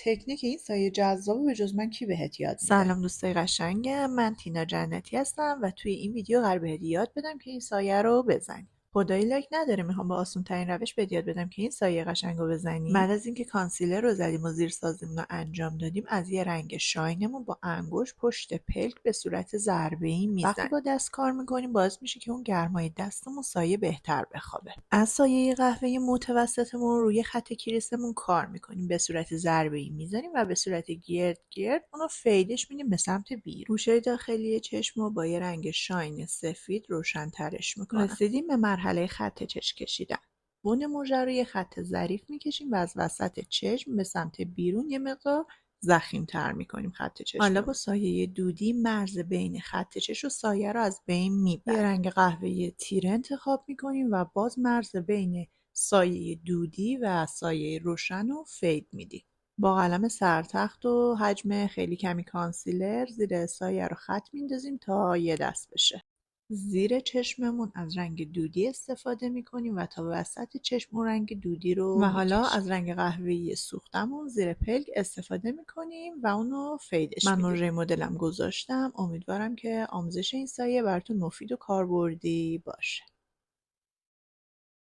تکنیک این سایه جذابه، به جز من کی بهت یاد میده؟ سلام دوستای قشنگم، من تینا جنتی هستم و توی این ویدیو قراره بهت یاد بدم که این سایه رو بزنی. خدایی لاک نداره، میخوام با آسون ترین روش بهت یاد بدم که این سایه قشنگ رو بزنی. بعد از اینکه کانسیلر رو زدیم و زیر سازیمون رو انجام دادیم، از یه رنگ شاینمون با انگشت پشت پلک به صورت ضربه‌ای میزنیم. وقتی با دست کار میکنیم باعث میشه که اون گرمای دستمون سایه بهتر بخوابه. از سایه قهوه‌ای متوسطمون روی خط کریسمون کار میکنیم، به صورت ضربه‌ای میزنیم و به صورت گرد گرد اونو فیدش میدیم به سمت بیرون. گوشه داخلی چشم رو با یه رنگ شاین سفید روشن‌ترش میکنم. رسیدیم به مرحله خط چشم کشیدن. بن مژه رو یه خط ظریف میکشیم و از وسط چشم به سمت بیرون یه مقدار ضخیم‌تر میکنیم خط چشم. حالا با سایه دودی مرز بین خط چشم و سایه رو از بین میبریم. یه رنگ قهوه‌ای تیره انتخاب میکنیم و باز مرز بین سایه دودی و سایه روشن رو فید میدیم. با قلم سرتخت و حجم خیلی کمی کانسیلر زیر سایه رو خط میندازیم تا یه دست بشه. زیر چشممون از رنگ دودی استفاده میکنیم و تا وسط چشم اون رنگ دودی رو و حالا از رنگ قهوه‌ای سوختمون زیر پلک استفاده میکنیم و اونو فیدش میدیم. من مژه مدلم گذاشتم. امیدوارم که آموزش این سایه براتون مفید و کاربردی باشه.